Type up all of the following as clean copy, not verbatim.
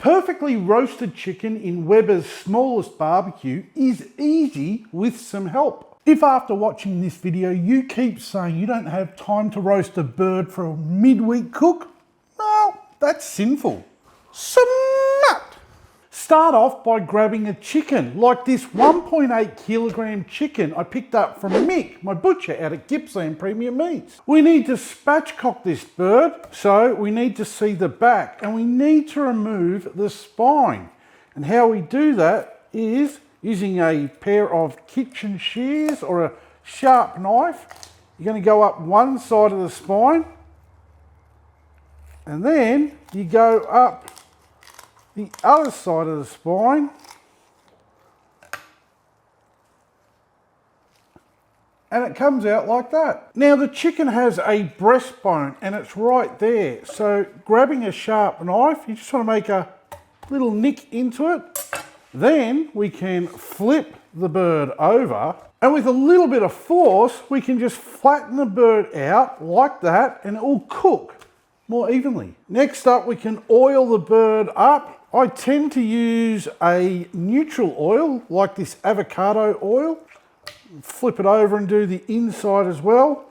Perfectly roasted chicken in Weber's smallest barbecue is easy with some help. If after watching this video you keep saying you don't have time to roast a bird for a midweek cook, well, that's sinful. Smut! Start off by grabbing a chicken, like this 1.8 kilogram chicken I picked up from Mick, my butcher out at Gippsland Premium Meats. We need to spatchcock this bird, so we need to see the back and we need to remove the spine. And how we do that is using a pair of kitchen shears or a sharp knife. You're going to go up one side of the spine and then you go up the other side of the spine and it comes out like that. Now the chicken has a breastbone and it's right there. So grabbing a sharp knife, you just want to make a little nick into it. Then we can flip the bird over and with a little bit of force, we can just flatten the bird out like that and it will cook more evenly. Next up, we can oil the bird up. I tend to use a neutral oil, like this avocado oil. Flip it over and do the inside as well.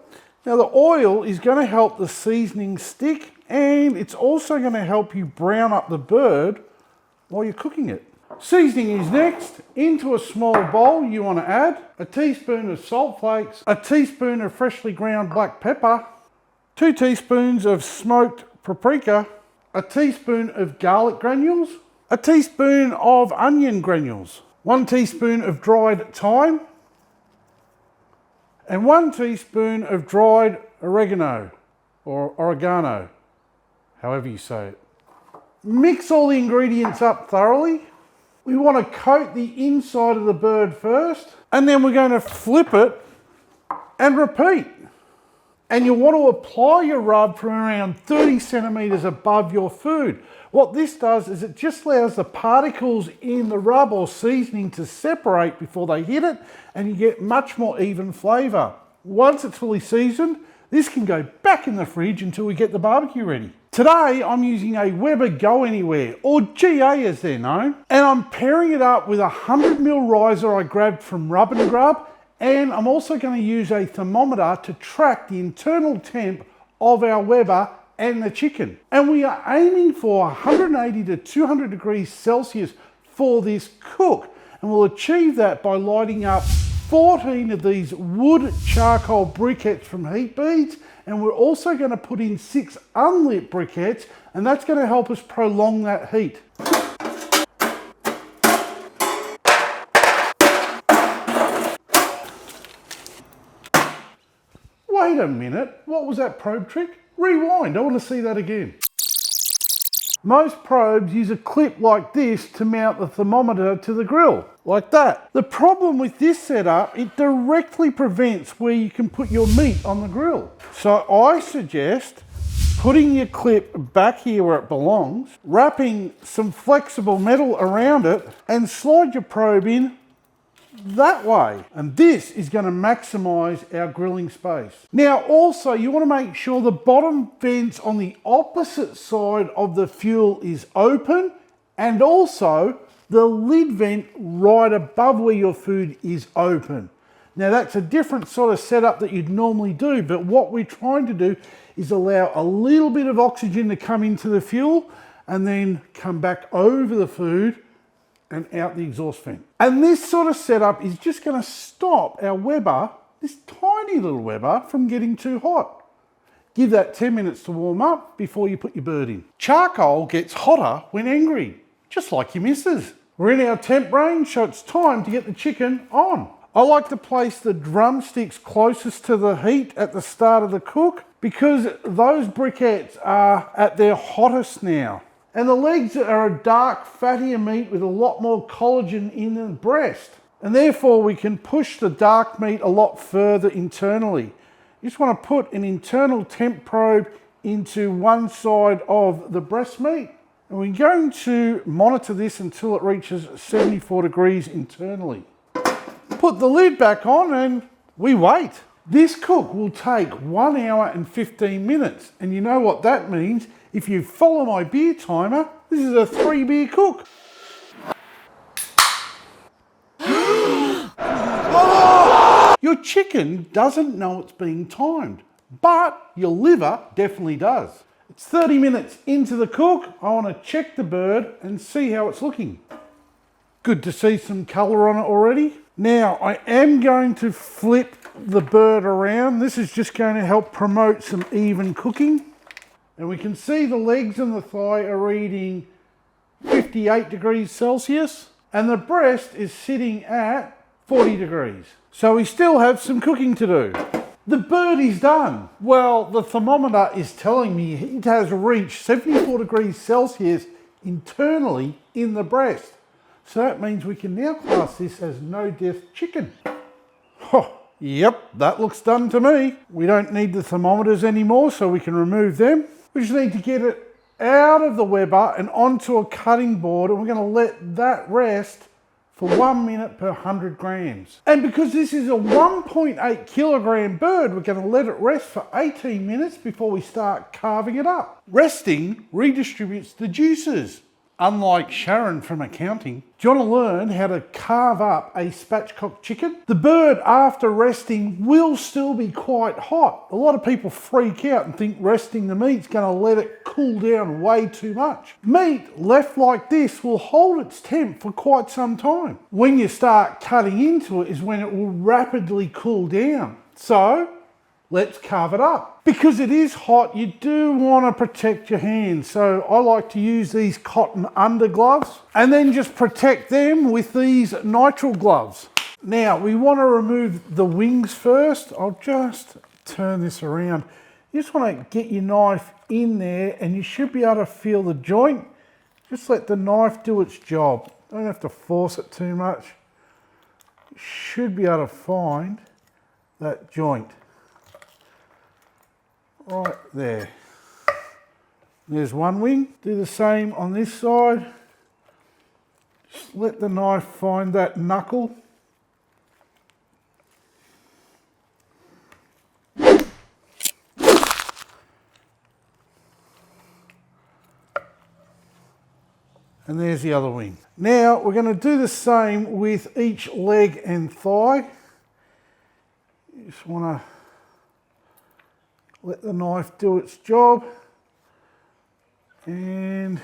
Now the oil is going to help the seasoning stick and it's also going to help you brown up the bird while you're cooking it. Seasoning is next. Into a small bowl you want to add a teaspoon of salt flakes, a teaspoon of freshly ground black pepper, 2 teaspoons of smoked paprika, a teaspoon of garlic granules, a teaspoon of onion granules, 1 teaspoon of dried thyme, and 1 teaspoon of dried oregano, or oregano, however you say it. Mix all the ingredients up thoroughly. We want to coat the inside of the bird first, and then we're going to flip it and repeat. And you'll want to apply your rub from around 30 centimetres above your food. What this does is it just allows the particles in the rub or seasoning to separate before they hit it, and you get much more even flavour. Once it's fully seasoned, this can go back in the fridge until we get the barbecue ready. Today I'm using a Weber Go Anywhere, or GA as they're known, and I'm pairing it up with a 100ml riser I grabbed from Rub and Grub. And I'm also going to use a thermometer to track the internal temp of our Weber and the chicken. And we are aiming for 180 to 200 degrees Celsius for this cook. And we'll achieve that by lighting up 14 of these wood charcoal briquettes from heat beads. And we're also going to put in 6 unlit briquettes, and that's going to help us prolong that heat. Wait a minute, what was that probe trick? Rewind, I want to see that again. Most probes use a clip like this to mount the thermometer to the grill, like that. The problem with this setup, it directly prevents where you can put your meat on the grill. So I suggest putting your clip back here where it belongs, wrapping some flexible metal around it, and slide your probe in that way, and this is going to maximize our grilling space. Now also you want to make sure the bottom vents on the opposite side of the fuel is open, and also the lid vent right above where your food is open. Now that's a different sort of setup that you'd normally do, but what we're trying to do is allow a little bit of oxygen to come into the fuel and then come back over the food and out the exhaust vent. And this sort of setup is just going to stop our Weber, this tiny little Weber, from getting too hot. Give that 10 minutes to warm up before you put your bird in. Charcoal gets hotter when angry, just like your missus. We're in our temp range, so it's time to get the chicken on. I like to place the drumsticks closest to the heat at the start of the cook because those briquettes are at their hottest now. And the legs are a dark, fattier meat with a lot more collagen in the breast. And therefore we can push the dark meat a lot further internally. You just want to put an internal temp probe into one side of the breast meat. And we're going to monitor this until it reaches 74 degrees internally. Put the lid back on and we wait. This cook will take 1 hour and 15 minutes. And you know what that means? If you follow my beer timer, This is a 3-beer cook. Your chicken doesn't know it's being timed, but your liver definitely does. It's 30 minutes into the cook. I want to check the bird and see how it's looking. Good to see some colour on it already. Now I am going to flip the bird around. This is just going to help promote some even cooking. And we can see the legs and the thigh are reading 58 degrees Celsius and the breast is sitting at 40 degrees. So we still have some cooking to do. The bird is done. Well, the thermometer is telling me it has reached 74 degrees Celsius internally in the breast. So that means we can now class this as no death chicken. Oh, yep, that looks done to me. We don't need the thermometers anymore, so we can remove them. We just need to get it out of the Weber and onto a cutting board, and we're going to let that rest for 1 minute per 100 grams. And because this is a 1.8 kilogram bird, we're going to let it rest for 18 minutes before we start carving it up. Resting redistributes the juices. Unlike Sharon from accounting, do you want to learn how to carve up a spatchcock chicken? The bird, after resting, will still be quite hot. A lot of people freak out and think resting the meat's going to let it cool down way too much. Meat left like this will hold its temp for quite some time. When you start cutting into it is when it will rapidly cool down. So let's carve it up. Because it is hot, you do want to protect your hands. So I like to use these cotton undergloves and then just protect them with these nitrile gloves. Now we want to remove the wings first. I'll just turn this around. You just want to get your knife in there and you should be able to feel the joint. Just let the knife do its job. Don't have to force it too much. You should be able to find that joint. Right there. There's one wing. Do the same on this side. Just let the knife find that knuckle. And there's the other wing. Now we're going to do the same with each leg and thigh. You just want to let the knife do its job and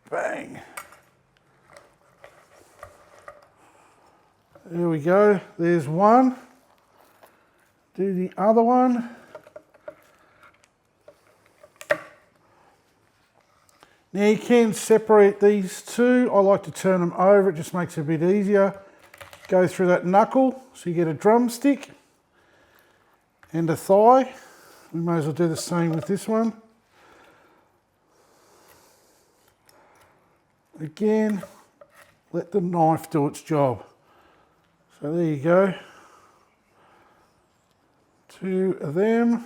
bang. There we go, there's one. Do the other one. Now you can separate these two. I like to turn them over, it just makes it a bit easier. Go through that knuckle, so you get a drumstick and a thigh. We may as well do the same with this one. Again, let the knife do its job. So there you go. Two of them.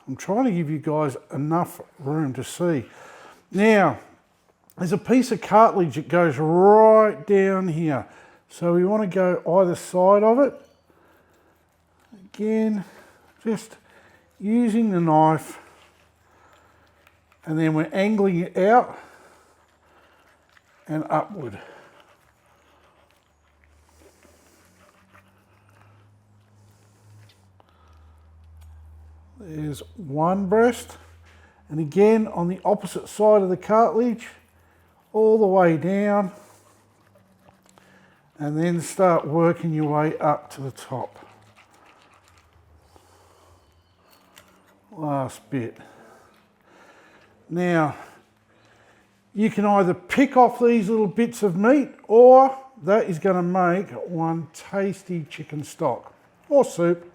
I'm trying to give you guys enough room to see. Now, there's a piece of cartilage that goes right down here. So we want to go either side of it. Again, just using the knife and then we're angling it out and upward. There's one breast, and again on the opposite side of the cartilage, all the way down, and then start working your way up to the top. Last bit. Now, you can either pick off these little bits of meat, or that is going to make one tasty chicken stock or soup.